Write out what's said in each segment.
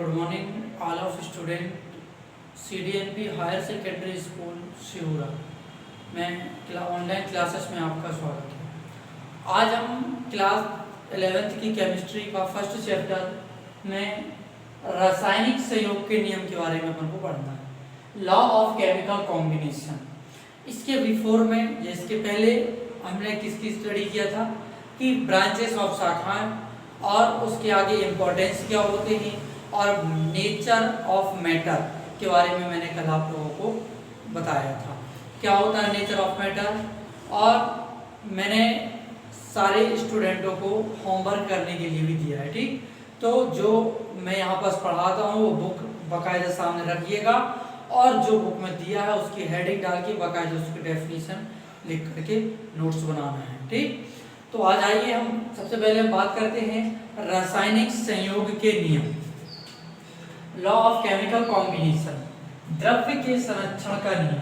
Good morning all of student CDNP higher secondary school Shivra में online classes में आपका स्वागत है। आज हम क्लास 11th की केमिस्ट्री का फर्स्ट चैप्टर में रासायनिक संयोग के नियम के बारे में अपन को पढ़ना है, लॉ ऑफ केमिकल कॉम्बिनेशन। इसके बिफोर में, इसके पहले हमने किसकी स्टडी किया था कि ब्रांचेस ऑफ शाखाएं और उसके आगे इम्पोर्टेंस क्या होते हैं और नेचर ऑफ मैटर के बारे में मैंने कल आप लोगों को बताया था क्या होता है नेचर ऑफ मैटर। और मैंने सारे स्टूडेंटों को होमवर्क करने के लिए भी दिया है, ठीक। तो जो मैं यहाँ पर पढ़ाता हूँ वो बुक बाकायदा सामने रखिएगा और जो बुक में दिया है उसकी हेडिंग डाल के बाकायदा उसकी डेफिनेशन लिख करके नोट्स बनाना है, ठीक। तो आज आइए हम सबसे पहले बात करते हैं रासायनिक संयोग के नियम, लॉ ऑफ केमिकल कॉम्बिनेशन, द्रव्य के संरक्षण का नियम,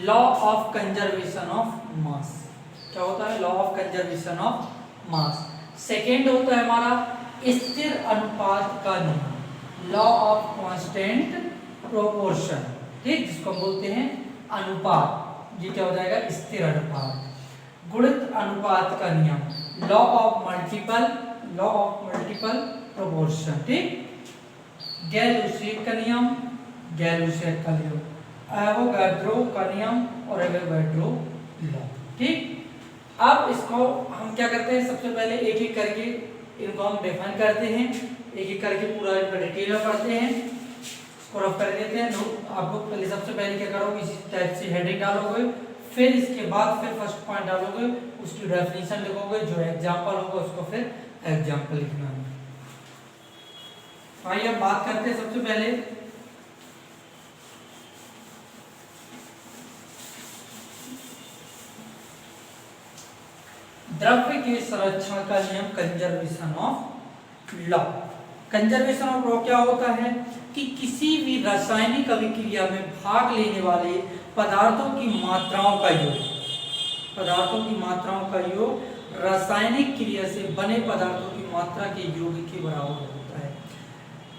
law of conservation of mass. क्या होता है? Law of conservation of mass. Second होता है हमारा स्थिर अनुपात का नियम, लॉ ऑफ कांस्टेंट प्रोपोर्शन, ठीक, जिसको बोलते हैं अनुपात। ये क्या हो जाएगा? स्थिर अनुपात। गुणित अनुपात का नियम, लॉ ऑफ मल्टीपल प्रोपोर्शन, ठीक। गैर-लूसियस का नियम, गैर-लूसियस का नियम, एवोगाड्रो का नियम और एवोगाड्रो लॉ, ठीक। अब इसको हम क्या करते हैं, सबसे पहले एक एक करके इनको हम डिफाइन करते हैं, एक एक करके पूरा इनका डिटेल में पढ़ते हैं, इसको रफ कर देते हैं। आप लोग पहले सबसे पहले क्या करोगे, इसी टाइप से हेडिंग डालोगे, फिर इसके बाद फिर फर्स्ट पॉइंट डालोगे, उसकी डेफिनेशन लिखोगे, जो एग्जांपल होगा उसको फिर एग्जांपल लिखना है। आइए अब बात करते हैं सबसे पहले द्रव्य के संरक्षण का नियम, conservation of law. Conservation of law क्या होता है कि किसी भी रासायनिक अभिक्रिया में भाग लेने वाले पदार्थों की मात्राओं का योग रासायनिक क्रिया से बने पदार्थों की मात्रा के योग के बराबर होता है।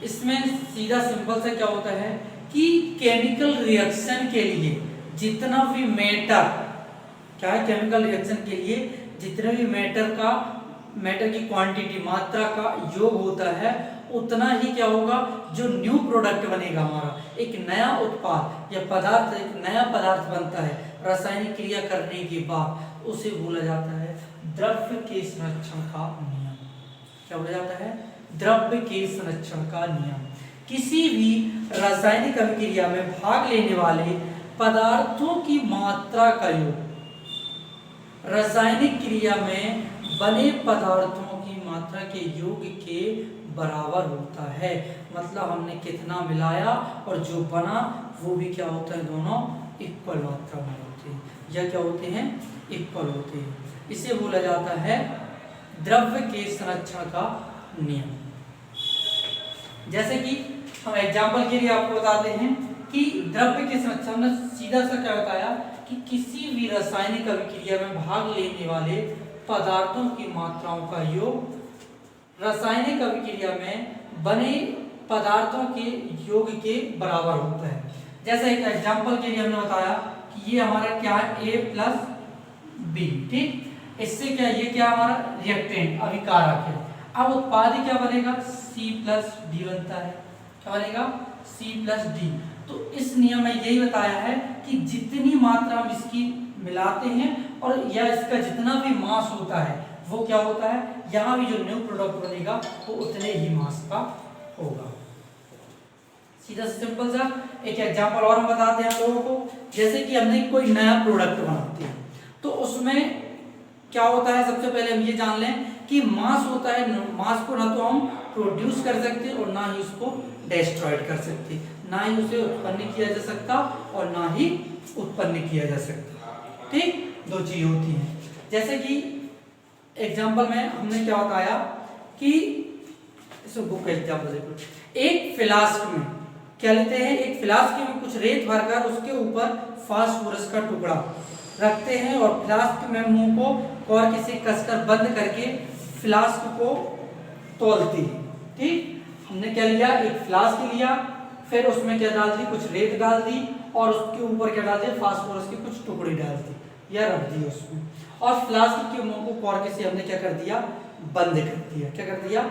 इसमें सीधा सिंपल से क्या होता है कि केमिकल रिएक्शन के लिए जितना भी मैटर, क्या है, केमिकल रिएक्शन के लिए जितने भी मैटर की क्वांटिटी, मात्रा का योग होता है, उतना ही क्या होगा, जो न्यू प्रोडक्ट बनेगा हमारा, एक नया उत्पाद या पदार्थ, एक नया पदार्थ बनता है रासायनिक क्रिया करने के बाद, उसे बोला जाता है द्रव्य के संरक्षण का नियम। क्या बोला जाता है? द्रव्य के संरक्षण का नियम। किसी भी रासायनिक अभिक्रिया में भाग लेने वाले पदार्थों की मात्रा का योग रासायनिक क्रिया में बने पदार्थों की मात्रा के योग के बराबर होता है। मतलब हमने कितना मिलाया और जो बना वो भी क्या होता है, दोनों इक्वल मात्रा में होते हैं, या क्या होते हैं, इक्वल होते हैं। इसे बोला जाता है द्रव्य के संरक्षण का नियम। जैसे कि हम एग्जांपल के लिए आपको बताते हैं कि द्रव्य के संरक्षण में सीधा सा क्या बताया कि किसी भी रासायनिक अभिक्रिया में भाग लेने वाले पदार्थों की मात्राओं का योग रासायनिक अभिक्रिया में बने पदार्थों के योग के बराबर होता है। जैसे एक एग्जांपल के लिए हमने बताया कि ये हमारा क्या है, A प्लस बी, ठीक। इससे क्या, ये क्या हमारा रिएक्टेंट अभिकारक है। अब उत्पाद क्या बनेगा, C प्लस डी बनता है। क्या बनेगा? C plus D. तो इस नियम में यही बताया है कि जितनी मात्रा हम इसकी मिलाते हैं और या इसका जितना भी मास होता है वो क्या होता है, यहाँ भी जो न्यू प्रोडक्ट बनेगा वो उतने ही मास का होगा। सीधा सिंपल सा एक एग्जांपल और हम बताते हैं आप लोगों को। जैसे कि हमने कोई नया प्रोडक्ट बनाते हैं तो उसमें क्या होता है, सबसे पहले हम ये जान लें कि मास होता है। मास को ना तो हम प्रोड्यूस कर सकते और ना ही उसको डिस्ट्रॉयड कर सकते, ना ही उसे उत्पन्न किया जा सकता और ना ही उत्पन्न किया जा सकता, ठीक। दो चीज होती हैं। जैसे कि एग्जांपल में हमने क्या बताया कि इसको बुक का एग्जांपल देखो, एक फ्लास्क में क्या लेते हैं, एक फ्लास्क में कुछ रेत भरकर उसके ऊपर फास्फोरस का टुकड़ा रखते हैं और फ्लास्क में मुंह को कॉर्क से कसकर बंद करके फ्लास्क को तौलते हैं, ठीक। हमने क्या लिया, एक फ्लास्क लिया, फिर उसमें क्या डाल दी, कुछ रेत डाल दी और उसके ऊपर क्या डाल दिया, फास्फोरस के कुछ टुकड़े डाल दी या रख दिए उसमें, और फ्लास्क के मुंह को कॉर्क से हमने क्या कर दिया, बंद कर दिया। क्या कर दिया,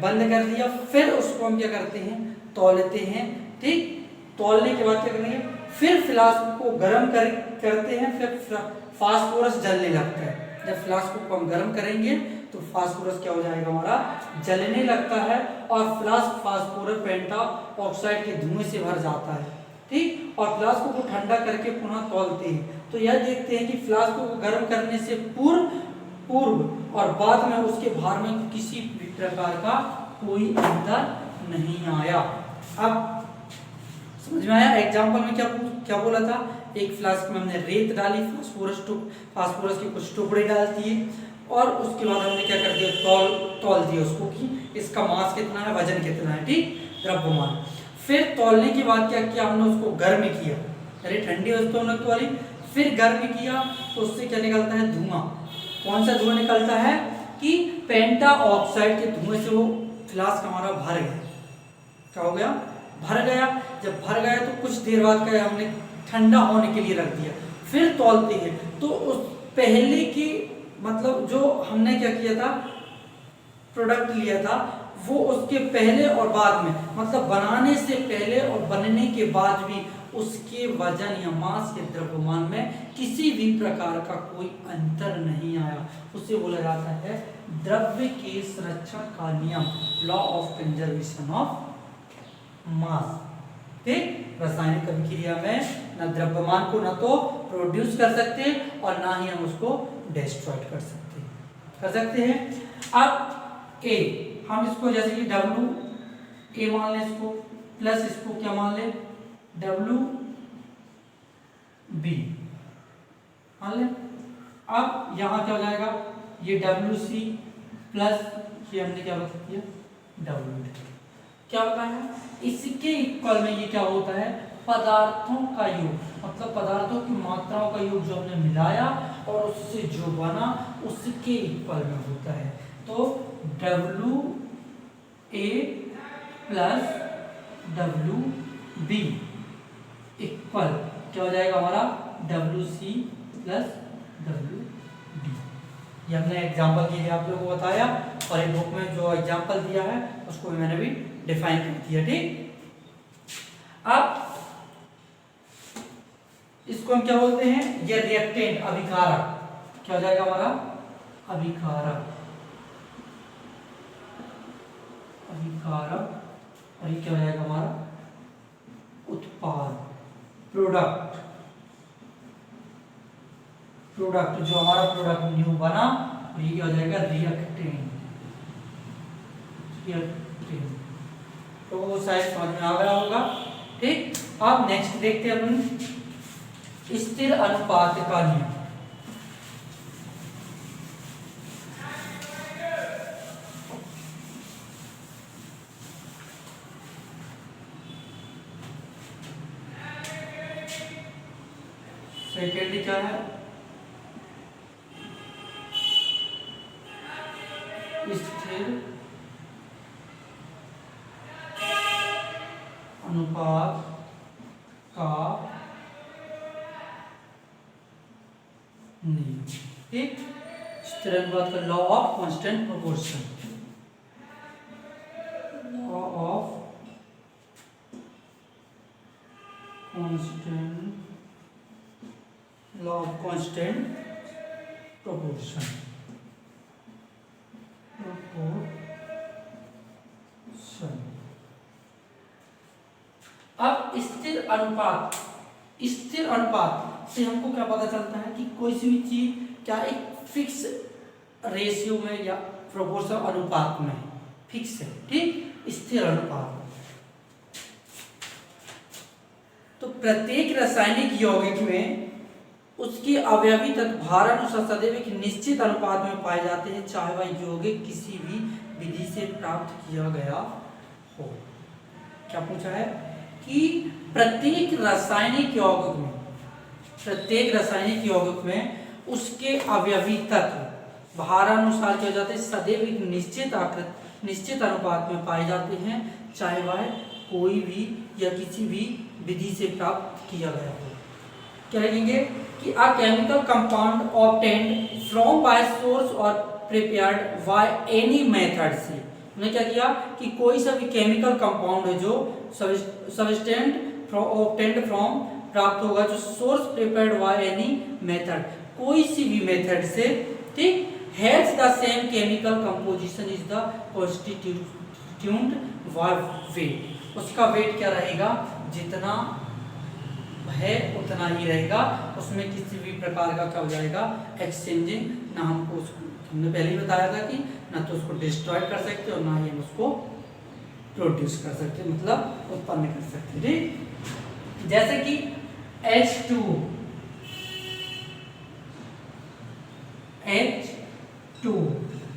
बंद कर दिया। फिर उसको हम क्या करते हैं, तौलते हैं। ठीक, तौलने के बाद क्या करेंगे, फिर फ्लास्क को गर्म करते हैं, फिर फास्फोरस जलने लगता है। जब फ्लास्क को हम गर्म करेंगे तो फास्फोरस क्या हो जाएगा, हमारा जलने लगता है और फ्लास्क फास्फोरस पेंटा ऑक्साइड के धुएं से भर जाता है। ठीक, और फ्लास्क को ठंडा करके पुनः तौलते हैं। तो यह देखते हैं कि फ्लास्क को गर्म करने से पूर्व और बाद में उसके भार में किसी भी प्रकार का कोई अंतर नहीं आया। अब समझ में आया। एग्जाम्पल में क्या बोला था, एक फ्लास्क में हमने रेत डाली, फास्फोरस के कुछ टुकड़े डाल दिए और उसके बाद हमने क्या कर दिया, तौल दिया उसको कि इसका मास कितना है, वजन कितना है। ठीक, द्रव्यमान। फिर तौलने के बाद क्या किया, हमने उसको गर्म किया, अरे ठंडी वस्तु हमने तौली, फिर गर्म किया तो उससे क्या निकलता है, धुआं। कौन सा धुआं निकलता है कि पेंटा ऑक्साइड के धुएं से वो फ्लास्क हमारा भर गया। क्या हो गया, भर गया। जब भर गया तो कुछ देर बाद क्या हमने ठंडा होने के लिए रख दिया, फिर तौलते हैं। तो उस पहले की मतलब जो हमने क्या किया था, प्रोडक्ट लिया था, वो उसके पहले और बाद में, मतलब बनाने से पहले और बनने के बाद भी उसके वजन या मास के द्रव्यमान में किसी भी प्रकार का कोई अंतर नहीं आया। उसे बोला जाता है द्रव्य के संरक्षण का नियम, law of conservation of mass. ठीक, रासायनिक अभिक्रिया में न द्रव्यमान को न तो प्रोड्यूस कर सकते और ना ही हम उसको डिस्ट्रॉय कर सकते हैं। अब ए, हम इसको जैसे कि डब्ल्यू ए मान लें इसको, प्लस इसको क्या मान लें, डब्ल्यू बी मान लें। अब यहां क्या हो जाएगा, ये डब्ल्यू सी प्लस ये हमने क्या बता दिया, डब्ल्यू डी। क्या होता है, इसके इक्वल में ये क्या होता है, पदार्थों का योग, मतलब पदार्थों की मात्राओं का योग जो हमने मिलाया और उससे जो बना उसके इक्वल में होता है। तो W A plus W B equal क्या हो जाएगा हमारा, W C plus W D. ये हमने एग्जाम्पल के लिए आप लोगों को बताया और एक बुक में जो एग्जाम्पल दिया है उसको मैंने भी डिफाइन कर दिया। ठीक, अब इसको हम क्या बोलते हैं, ये रिएक्टेंट अभिकारक। क्या हो जाएगा हमारा, अभिकारक, और ये क्या हो जाएगा हमारा, उत्पाद, प्रोडक्ट जो हमारा प्रोडक्ट न्यू बना, और ये क्या हो जाएगा, रिएक्टेंट। तो वो शायद समझ में आ गया होगा। ठीक, अब नेक्स्ट देखते हैं अपन स्थिर अनुपात का नियम। सेकेंड क्या है, स्थिर अनुपात का नियम। ठीक, स्थिर अनुपात का law of constant proportion, law of constant proportion. अब स्थिर अनुपात से हमको क्या पता चलता है कि कोई सी भी चीज क्या एक फिक्स रेशियो में या प्रोपोर्शन अनुपात में फिक्स है। ठीक, स्थिर अनुपात। तो प्रत्येक रासायनिक यौगिक में उसके अवयवी तत्भार अनुसार सदैव एक निश्चित अनुपात में पाए जाते हैं, चाहे वह यौगिक किसी भी विधि से प्राप्त किया गया हो। क्या पूछा है कि प्रत्येक रासायनिक यौगिक में उसके अवयवी तत्व भारानुसार क्या हो जाते हैं, सदैव एक निश्चित अनुपात में पाए जाते हैं, चाहे वह कोई भी या किसी भी विधि से प्राप्त किया गया हो। क्या लिखेंगे कि a chemical compound obtained from by source और प्रिपेयर्ड बाय एनी मेथड से, हमने क्या किया कि कोई सा भी केमिकल कंपाउंड है जो सब्सटेंट ऑब्टेन्ड फ्रॉम प्राप्त होगा, जो source prepared by any method, कोई सी भी मेथड से, ठीक, has the same chemical composition is the constituent by weight, उसका वेट क्या रहेगा, जितना है उतना ही रहेगा, उसमें किसी भी प्रकार का क्या हो जाएगा, एक्सचेंजिंग, ना हमको हमने पहले ही बताया था कि ना तो उसको डिस्ट्रॉय कर सकते और ना ही हम उसको प्रोड्यूस कर सकते, मतलब उत्पन्न कर सकते, ठीक। जैसे कि H2O,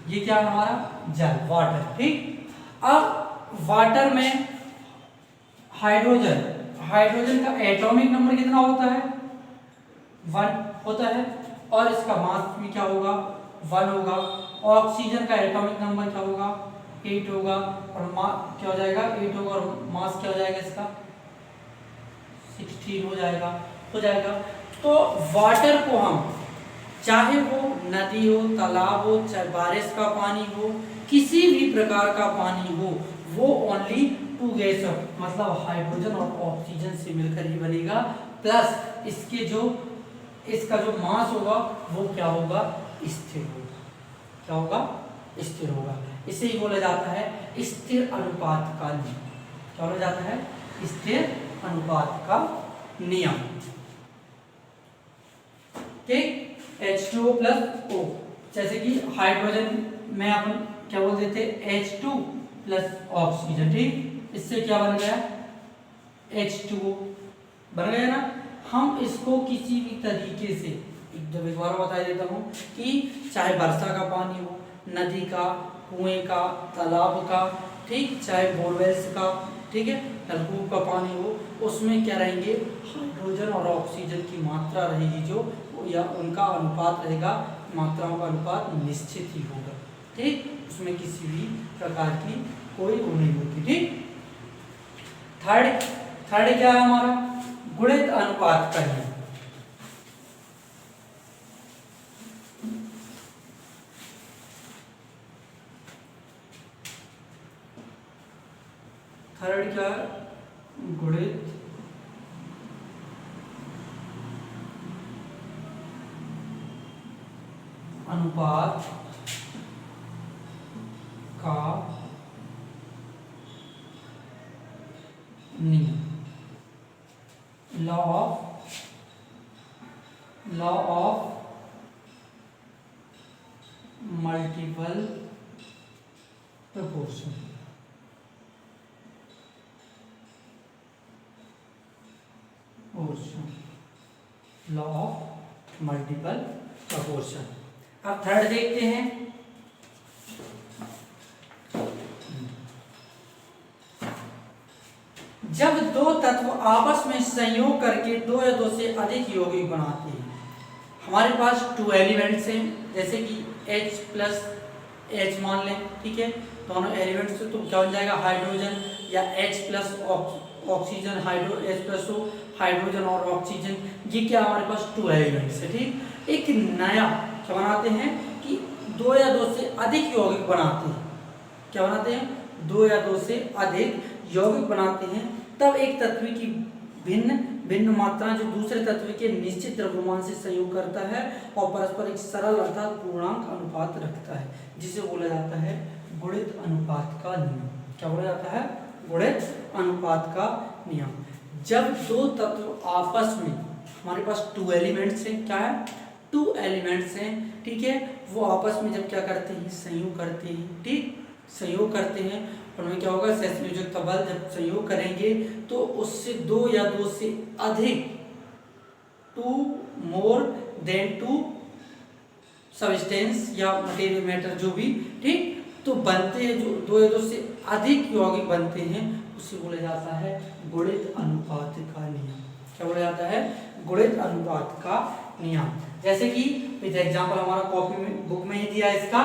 ये क्या है हमारा, जल, वाटर, ठीक। अब वाटर में हाइड्रोजन का एटॉमिक नंबर कितना होता है, 1 होता है, और इसका मास भी क्या होगा, 1 होगा। ऑक्सीजन का एटॉमिक नंबर क्या होगा, 8 होगा, और क्या हो जाएगा, 8 होगा, और मास क्या हो जाएगा इसका, 16 हो जाएगा। तो वाटर को हम, चाहे वो नदी हो, तालाब हो, चाहे बारिश का पानी हो, किसी भी प्रकार का पानी हो, वो ओनली 2 गैस, मतलब हाइड्रोजन और ऑक्सीजन से मिलकर ही बनेगा, प्लस इसका जो मास होगा वो क्या होगा, स्थिर होगा। क्या होगा, स्थिर होगा। इसे ही बोला जाता है स्थिर अनुपात का नियम। क्या बोला जाता है, स्थिर अनुपात का नियम, ठीक। H2O प्लस O, जैसे कि हाइड्रोजन में अपन क्या बोल देते, H2 प्लस ऑक्सीजन, ठीक। इससे क्या बन गया, H2O बन गया ना। हम इसको किसी भी तरीके से, एक बार बता देता हूँ कि चाहे वर्षा का पानी हो, नदी का, कुएं का, तालाब का, ठीक, चाहे बोरवेल्स का, ठीक है, नलकूप का पानी हो, उसमें क्या रहेंगे, हाइड्रोजन और ऑक्सीजन की मात्रा रहेगी जो, या उनका अनुपात रहेगा, मात्राओं का अनुपात निश्चित ही होगा, ठीक। उसमें किसी भी प्रकार की कोई वो नहीं होती, ठीक। थर्ड क्या है हमारा, गुणित अनुपात का नियम। थर्ड क्या है, गुणित अनुपात का नियम, law of multiple proportion. Law of multiple proportion. अब थर्ड देखते हैं, जब दो तत्व आपस में संयोग करके 2 या 2 से अधिक यौगिक बनाते हैं। हमारे पास 2 एलिमेंट्स हैं, जैसे कि H प्लस H मान लें, ठीक है, दोनों एलिमेंट्स से, तो क्या बन जाएगा, हाइड्रोजन, या H plus oxygen, H plus O, hydrogen और ऑक्सीजन, ये क्या हमारे पास 2 एलिमेंट्स है, ठीक। एक नया क्या बनाते हैं कि 2 या 2 से अधिक यौगिक बनाते हैं। क्या बनाते हैं, 2 या 2 से अधिक यौगिक बनाते हैं, तब एक तत्व की भिन्न मात्रा जो दूसरे तत्व के निश्चित द्रव्यमान से संयोग करता है और परस्पर एक सरल अर्थात पूर्णांक अनुपात रखता है, जिसे बोला जाता है गुणित अनुपात का नियम। क्या बोला जाता है, गुणित अनुपात का नियम। जब 2 तत्व आपस में, हमारे पास 2 एलिमेंट्स हैं, क्या है, 2 एलिमेंट्स हैं, ठीक है, वो आपस में जब क्या करते हैं, संयोग करते हैं, ठीक, संयोग करते हैं, उनमें क्या होगा, सहसंयोजकता बल जब संयोग करेंगे तो उससे 2 या 2 से अधिक, 2 मोर देन 2 सब्सटेंस या मटेरियल मैटर जो भी, ठीक, तो बनते हैं, जो 2 या 2 से अधिक यौगिक बनते हैं, उसे बोला जाता है गुणित अनुपात का नियम। क्या बोला जाता है, गुणित अनुपात का नियम। जैसे कि विद एग्जांपल हमारा कॉपी में बुक में ही दिया है इसका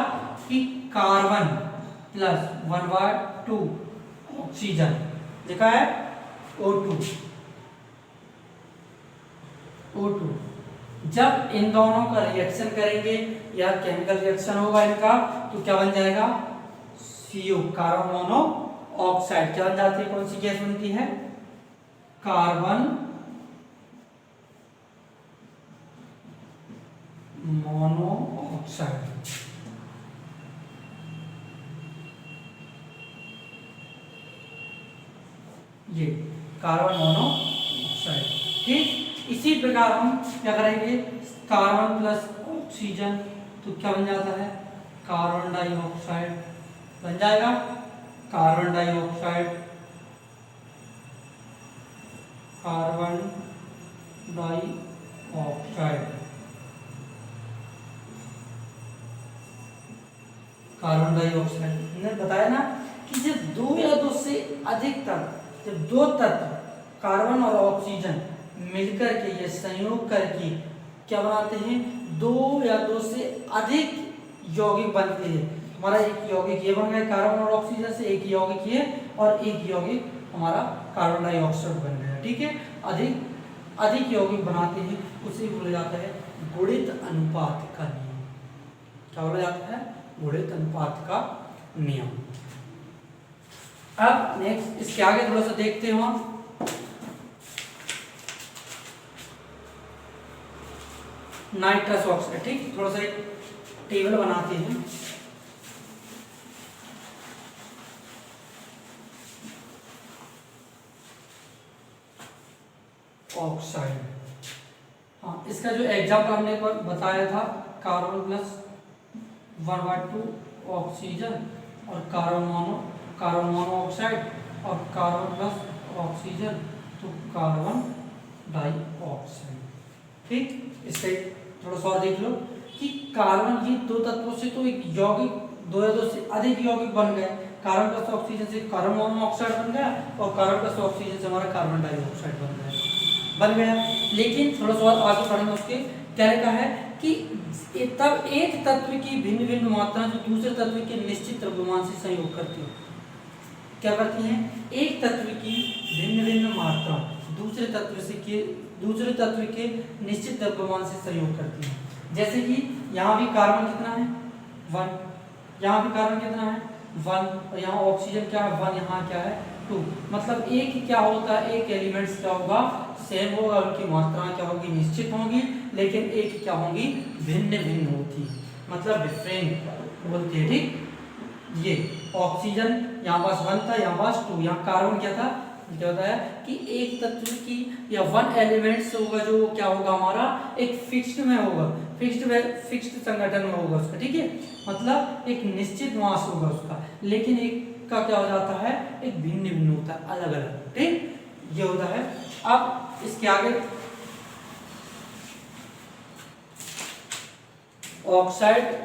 कि कार्बन प्लस 1/2 ऑक्सीजन लिखा है O2। जब इन दोनों का रिएक्शन करेंगे या केमिकल रिएक्शन होगा इनका तो क्या बन जाएगा CO कार्बन मोनोऑक्साइड। क्या बन जाती है, कौन सी गैस बनती है, कार्बन मोनोऑक्साइड। ये कार्बन मोनोऑक्साइड। ठीक, इसी प्रकार हम क्या करेंगे, कार्बन प्लस ऑक्सीजन तो क्या बन जाता है, कार्बन डाइऑक्साइड बन जाएगा। Carbon dioxide, carbon dioxide, carbon dioxide. मैंने बताया ना कि जब दो या दो से अधिक तत्व, जब दो तत्व कार्बन और ऑक्सीजन मिलकर के ये संयोग करके क्या बनाते हैं, दो या दो से अधिक यौगिक बनते हैं। हमारा एक यौगिक ये बन गया कार्बन और ऑक्सीजन से, एक यौगिक ये और एक यौगिक हमारा कार्बन डाइऑक्साइड बन गया। ठीक है, अधिक यौगिक बनाते हैं, उसे बोला जाता है गुणित अनुपात का नियम। क्या बोला जाता है, गुणित अनुपात का नियम। अब नेक्स्ट इसके आगे थोड़ा सा देखते हैं हम। नाइट्रस ऑक्साइड, ठीक, थोड़ा सा एक टेबल बनाते हैं। ऑक्साइड, हाँ, इसका जो एग्जाम्पल हमने बताया था कार्बन प्लस 1/2 ऑक्सीजन और कार्बन मोनोऑक्साइड और कार्बन प्लस ऑक्सीजन तो कार्बन डाइऑक्साइड। ठीक, इससे थोड़ा सा और देख लो कि कार्बन, ये दो तत्वों से तो एक यौगिक, दो या दो से अधिक यौगिक बन गए। कार्बन प्लस ऑक्सीजन से कार्बन मोनोऑक्साइड बन गया और कार्बन प्लस ऑक्सीजन से हमारा कार्बन डाइऑक्साइड बन गया। लेकिन थोड़ा सा आगे पढ़ेंगे, उसके क्या लिखा है कि तब एक तत्व की भिन्न भिन्न मात्रा जो दूसरे तत्व के निश्चित द्रव्यमान से संयोग करती है। क्या करती हैं, एक तत्व की भिन्न भिन्न मात्रा दूसरे तत्व के निश्चित द्रव्यमान से संयोग करती है। जैसे कि यहाँ भी कार्बन कितना है 1, यहाँ भी कार्बन कितना है 1 और यहाँ ऑक्सीजन क्या है 1, यहाँ क्या है 2। मतलब एक क्या होता है, एक एलिमेंट्स क्या होगा, सेम होगा, उनकी मात्राएं क्या होगी, निश्चित होंगी, लेकिन एक क्या होंगी, भिन्न भिन्न होती है, मतलब डिफरेंट बोलते हैं। ठीक, ये ऑक्सीजन यहाँ पास 1 था, यहाँ पास 2, यहाँ कार्बन क्या था, क्या होता है कि एक तत्व की या 1 एलिमेंट्स होगा जो क्या होगा हमारा एक फिक्स्ड में होगा, फिक्स्ड संगठन में होगा उसका। ठीक है, मतलब एक निश्चित मास होगा उसका, लेकिन एक का क्या हो जाता है, एक भिन्न भिन्न होता है, अलग अलग। ठीक, ये होता है। अब इसके आगे ऑक्साइड,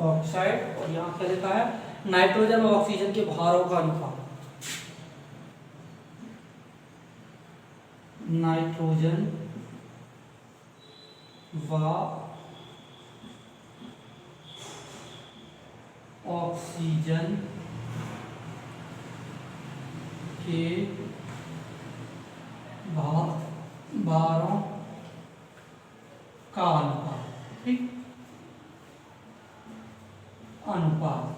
और यहाँ क्या लिखा है, नाइट्रोजन और ऑक्सीजन के भारों का अनुपात। नाइट्रोजन व ऑक्सीजन के भारों का अनुपात। ठीक, अनुपात।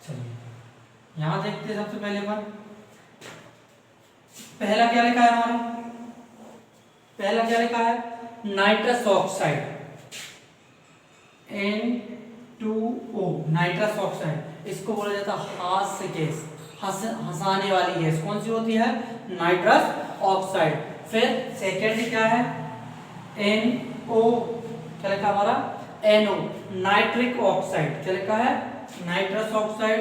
चलिए यहां देखते हैं सबसे पहले पहला क्या लिखा है हमारा, पहला क्या लिखा है, nitrous oxide N2O, nitrous oxide, इसको बोला जाता है हास्य गैस, हंसाने वाली गैस। कौन सी होती है, नाइट्रस ऑक्साइड। फिर सेकेंड क्या है, NO, क्या लिखा हमारा NO, नाइट्रिक ऑक्साइड। क्या लिखा है, नाइट्रस ऑक्साइड,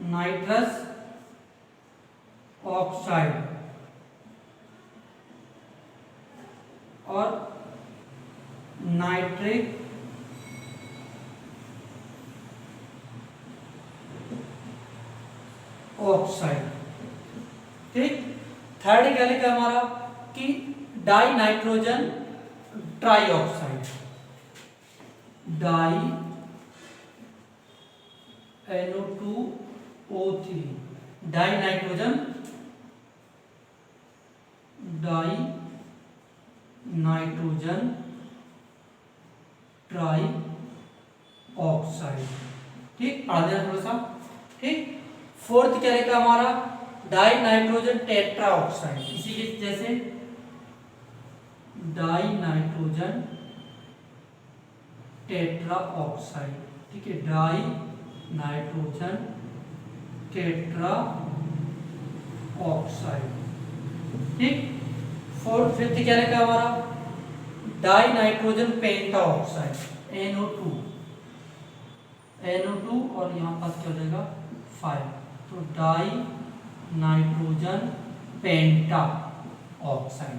नाइट्रस ऑक्साइड। और नाइट्रिक ऑक्साइड। ठीक, थर्ड क्या लिखा हमारा कि dinitrogen trioxide, di NO2O3, dinitrogen trioxide. ठीक, पढ़ा देना थोड़ा सा। ठीक, फोर्थ क्या लिखा हमारा डाई नाइट्रोजन टेट्रा ऑक्साइड, इसी के जैसे डाई नाइट्रोजन टेट्रा ऑक्साइड। ठीक है, डाई नाइट्रोजन टेट्रा ऑक्साइड। ठीक, फोर्थ फिफ्थ क्या लिखा हमारा डाई नाइट्रोजन पेंटा ऑक्साइड, NO2 और यहाँ पास क्या हो जाएगा 5, तो डाई नाइट्रोजन पेंटा ऑक्साइड।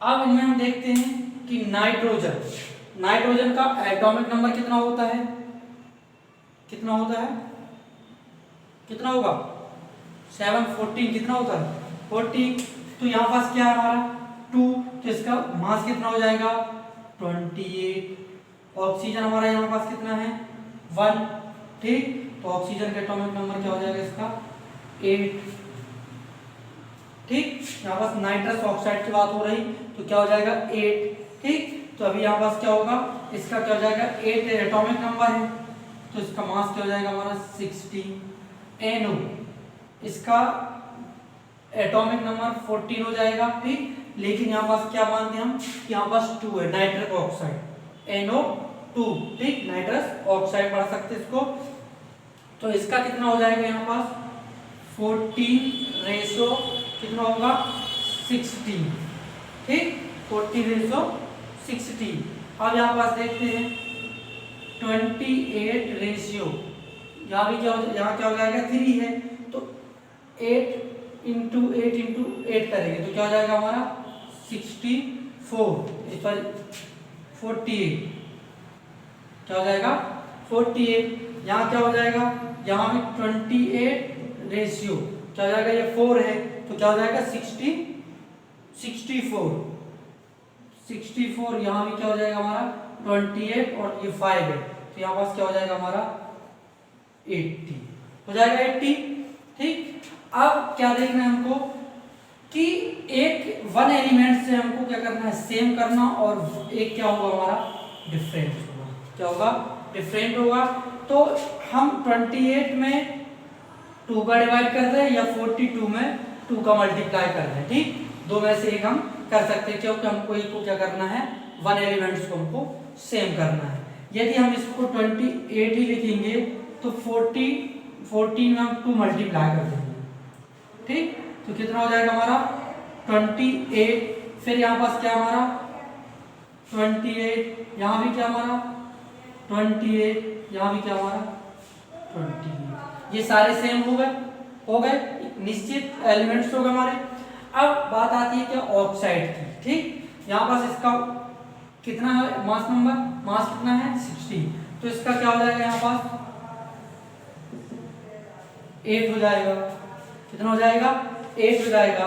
अब इनमें हम देखते हैं कि नाइट्रोजन का एटॉमिक नंबर कितना होता है, कितना होता है, कितना होगा 714, कितना होता है 40। तो यहाँ पास क्या है हमारा 2, तो इसका मास कितना हो जाएगा 28। ऑक्सीजन हमारा यहाँ पास कितना है 1। ठीक, तो ऑक्सीजन का एटॉमिक नंबर क्या हो जाएगा इसका 8। ठीक, यहाँ पास नाइट्रस ऑक्साइड की बात हो रही, तो क्या हो जाएगा 8। ठीक, तो अभी यहाँ पास क्या होगा इसका क्या हो जाएगा 8 एटॉमिक नंबर है, तो इसका मास क्या हो जाएगा हमारा 60। NO इसका एटॉमिक नंबर 14 हो जाएगा। ठीक, लेकिन यहाँ पास क्या मानते हैं हम, यहाँ पास 2 है, नाइट्रस ऑक्साइड NO2। ठीक, नाइट्रस ऑक्साइड पढ़ सकते इसको। तो इसका कितना हो जाएगा यहाँ पास 14 रेशो कितना होगा 16। ठीक, 14 रेशो 16। अब यहाँ पास देखते हैं 28 रेशियो, यहाँ भी क्या हो, यहाँ क्या हो जाएगा 3 है, तो 8 इंटू 8 करेंगे तो क्या हो जाएगा हमारा 64, इस पर 48, क्या हो जाएगा 48। यहाँ क्या हो जाएगा, यहाँ भी 28 रेशियो क्या हो जाएगा, ये 4 है, तो क्या हो जाएगा 64। यहाँ भी क्या हो जाएगा हमारा 28 और ये 5 है, तो यहाँ पास क्या हो जाएगा हमारा 80 हो जाएगा 80। ठीक, अब क्या देखना है हमको कि एक वन एलिमेंट से हमको क्या करना है सेम करना, और एक क्या होगा हमारा डिफरेंट होगा, क्या होगा डिफरेंट होगा। तो हम 28 में 2 का डिवाइड कर रहे हैं या 42 में 2 का मल्टीप्लाई कर रहे हैं। ठीक, दो में से एक हम कर सकते हैं, क्योंकि हमको एक को क्या करना है वन एलिमेंट्स को हमको सेम करना है। यदि हम इसको 28 ही लिखेंगे तो 14 में हम 2 मल्टीप्लाई कर देंगे। ठीक, तो कितना हो जाएगा हमारा 28, फिर यहाँ पास क्या हमारा 28, यहाँ भी क्या हमारा 28, यहाँ भी क्या हमारा 28, ये सारे सेम हो गए निश्चित एलिमेंट्स हो गए हमारे। अब बात आती है क्या ऑक्साइड की। ठीक, यहाँ पास इसका कितना है मास नंबर, मास कितना है 60, तो इसका क्या हो जाएगा यहाँ पास 8 हो जाएगा, कितना हो जाएगा 8 हो जाएगा।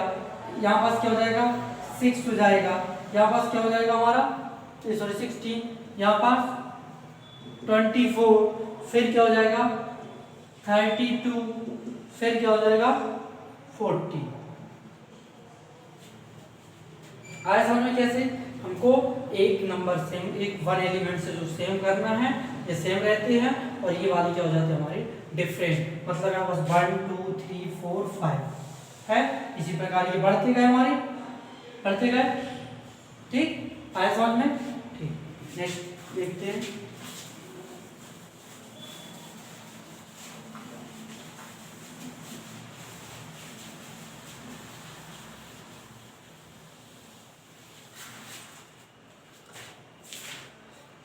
यहाँ पास क्या हो जाएगा 6 हो जाएगा, यहाँ पास क्या हो जाएगा हमारा सॉरी 16, यहाँ पास 24, फिर क्या हो जाएगा 32, फिर क्या हो जाएगा 40। आया समझ में कैसे हमको एक नंबर सेम, एक वन एलिमेंट से जो सेम करना है ये सेम रहते हैं, और ये वाली क्या हो जाती है हमारी डिफरेंट, मतलब यहाँ पास 1 2 3 4 5 है। इसी प्रकार ये बढ़ते गए हमारे, बढ़ते गए। ठीक, आया समझ में। ठीक, नेक्स्ट देखते हैं।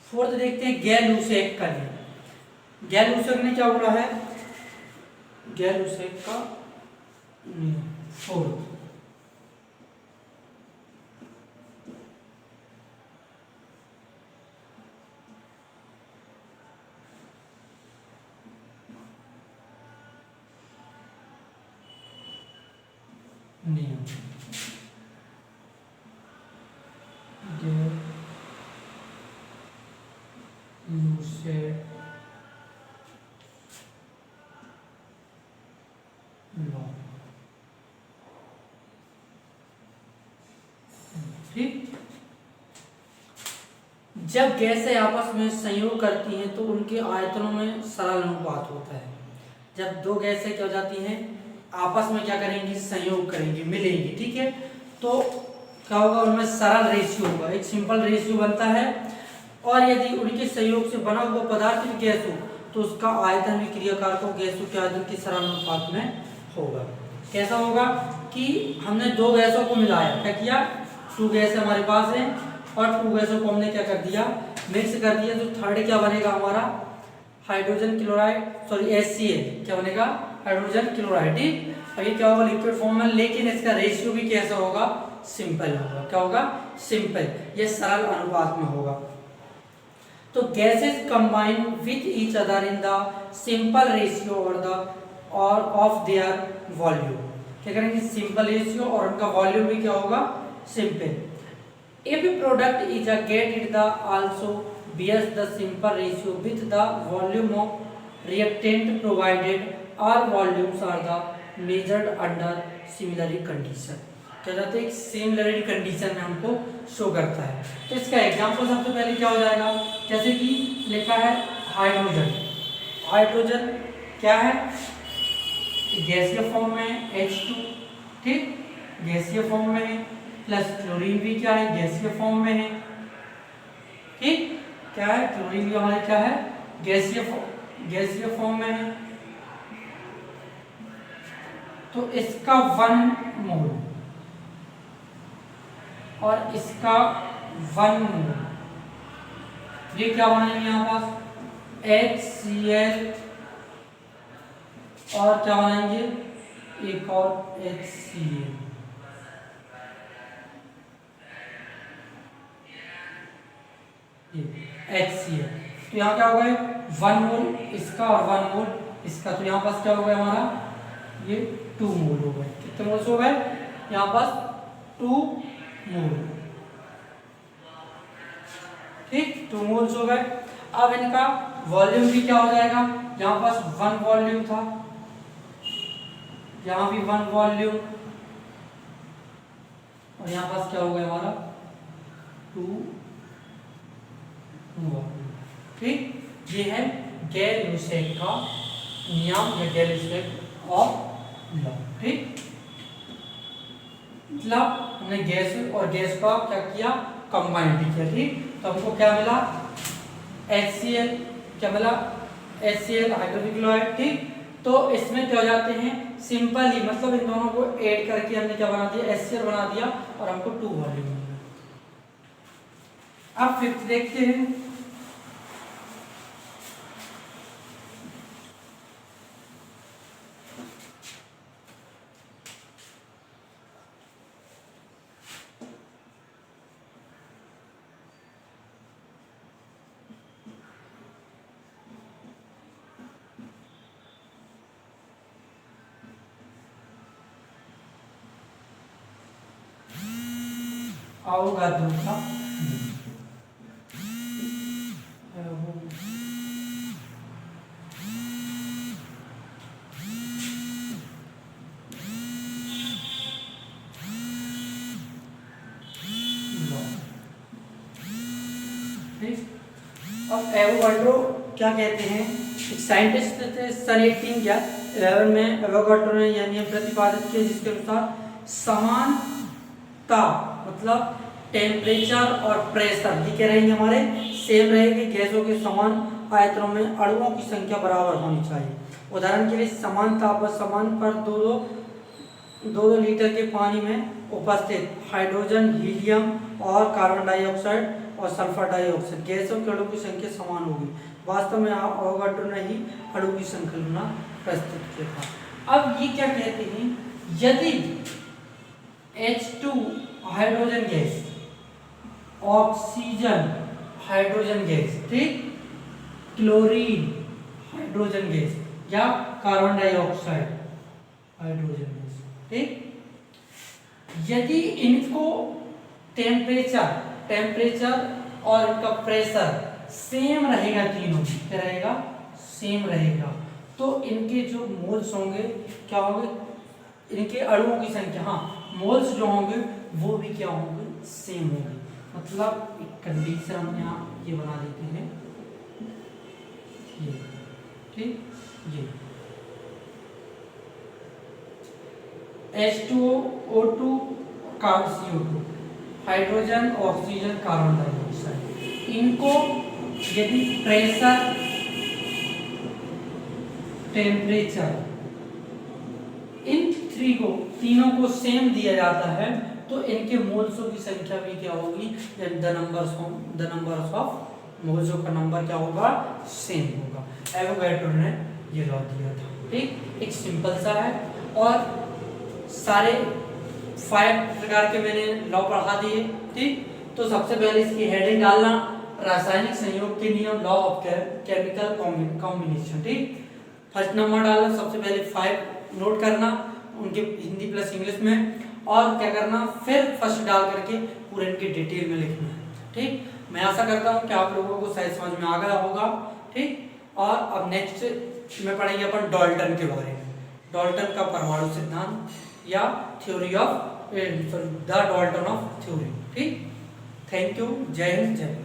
फोर्थ देखते हैं गैर-लूसेक का नियम। गैर-लूसेक ने क्या बोला है, गैर-लूसेक का नियम फोर्थ, नियम, यूसेट लॉ। ठीक, जब गैसें आपस में संयोग करती हैं तो उनके आयतनों में सरल अनुपात होता है। जब दो गैसें क्या हो जाती हैं, आपस में क्या करेंगी, संयोग करेंगी, मिलेंगी, ठीक है, तो क्या होगा, उनमें सरल रेशियो होगा, एक सिंपल रेशियो बनता है। और यदि उनके संयोग से बना हुआ पदार्थ भी गैस हो तो उसका आयतन भी क्रियाकारकों गैसों के आयतन के सरल अनुपात में होगा। कैसा होगा कि हमने दो गैसों को मिलाया, क्या किया, टू गैस हमारे पास है और टू गैसों को हमने क्या कर दिया, मिक्स कर दिया, तो थर्ड क्या बनेगा हमारा, हाइड्रोजन क्लोराइड, सॉरी HCl क्या बनेगा, हाइड्रोजन क्लोराइड। ठीक, और ये क्या होगा, लिक्विड फॉर्म में, लेकिन इसका रेशियो भी कैसा होगा, सिंपल होगा। क्या होगा, सिंपल, ये सरल अनुपात में होगा। तो gases combine with each other in the simple ratio और द और ऑफ देयर वॉल्यूम। क्या करेंगे, सिंपल रेशियो और उनका वॉल्यूम भी क्या होगा, simple. If a product is a get it the also bears the simple ratio with the volume of reactant provided all volumes are the measured under similarity condition। क्या जाते हैं, similarity condition में हमको show करता है। तो इसका example सबसे पहले क्या हो जाएगा, जैसे कि लिखा है हाइड्रोजन, हाइड्रोजन क्या है, गैसीय फॉर्म में H2, ठीक, गैसीय फॉर्म में है, प्लस क्लोरीन भी क्या है, गैसीय फॉर्म में है। ठीक, क्या है, क्लोरीन भी हमारे क्या है, गैसीय फॉर्म में है। तो इसका 1 मोल और इसका 1 मोल, ये क्या बनाएंगे यहाँ पास, HCl, और क्या बनाएंगे, एक और HCl, HCl। तो यहाँ क्या हो गए, 1 मोल इसका और 1 मोल इसका, तो यहाँ पास क्या हो गया हमारा, ये 2 मोल हो गए। कितने मोल्स हो गए, यहाँ पास 2 मोल। ठीक, 2 मोल्स हो गए। अब इनका वॉल्यूम भी क्या हो जाएगा, यहाँ पास 1 वॉल्यूम था, यहाँ भी 1 वॉल्यूम, और यहाँ पास क्या हो गया हमारा 2 वॉल्यूम। ठीक, ये है गैर-यूसेक का नियम या गैर-यूसेक ऑफ लॉ। ठीक, मतलब हमने गैस और गैस का क्या किया, कंबाइन किया। ठीक, तो हमको क्या मिला, HCl, क्या मिला, HCl हाइड्रोजन क्लोराइड। ठीक, तो इसमें क्या हो जाते हैं, सिंपली मतलब इन दोनों को ऐड करके हमने क्या बना दिया, HCl बना दिया और हमको 2 वॉल्यूम मिला। अब फिफ्थ देखते हैं, अवोगाद्रो का अब एवोगाड्रो क्या कहते हैं, एक साइंटिस्ट थे सन 1811 में एवोगाड्रो ने यह नियम प्रतिपादित किया जिसके अनुसार समान ताप मतलब टेम्परेचर और प्रेशर ये क्या रहेंगे, हमारे सेम रहेंगे, गैसों के समान आयतनों में अणुओं की संख्या बराबर होनी चाहिए। उदाहरण के लिए समान ताप पर समान पर दो लीटर के पानी में उपस्थित हाइड्रोजन, हीलियम और कार्बन डाइऑक्साइड और सल्फर डाइऑक्साइड गैसों के अणु की संख्या समान होगी। वास्तव में एवोगाड्रो ने ही अणु की संकल्पना प्रस्तुत किया था। अब ये क्या कहते हैं, यदि H2 hydrogen gas, oxygen hydrogen gas, ठीक, क्लोरीन हाइड्रोजन गैस या कार्बन डाइऑक्साइड हाइड्रोजन गैस, ठीक, यदि इनको टेम्परेचर और इनका प्रेशर सेम रहेगा, तीनों क्या रहेगा, सेम रहेगा, तो इनके जो मोल्स होंगे क्या होंगे, इनके अणुओं की संख्या, हाँ मोल्स जो होंगे वो भी क्या होंगे, सेम होंगे। मतलब एक कंडीशन हम यहाँ ये बना देते हैं, ये ठीक, ये H2O2 CO2 hydrogen oxygen carbon dioxide, इनको यदि प्रेशर टेम्परेचर इन तीनों को सेम दिया जाता है तो इनके मोल्सों की संख्या भी क्या होगी, द नंबर्स ऑफ मोल्सों का नंबर क्या होगा, सेम होगा। एवोगैड्रो ने ये लॉ दिया था, ठीक। एक सिंपल सा है और सारे 5 प्रकार के मैंने लॉ पढ़ा दिए, ठीक। तो सबसे पहले इसकी हेडिंग डालना, रासायनिक संयोग के नियम, लॉ ऑफ केमिकल कॉम्बिनेशन, ठीक। फर्स्ट नंबर डालना, सबसे पहले 5 नोट करना उनके हिंदी प्लस इंग्लिश में, और क्या करना, फिर फर्स्ट डाल करके पूरे इनके डिटेल में लिखना है, ठीक। मैं आशा करता हूँ कि आप लोगों को शायद समझ में आ गया होगा, ठीक। और अब नेक्स्ट में पढ़ेंगे अपन डाल्टन के बारे में, डाल्टन का परमाणु सिद्धांत या theory of the Dalton of theory, ठीक। थैंक यू, जय हिंद, जय भारत।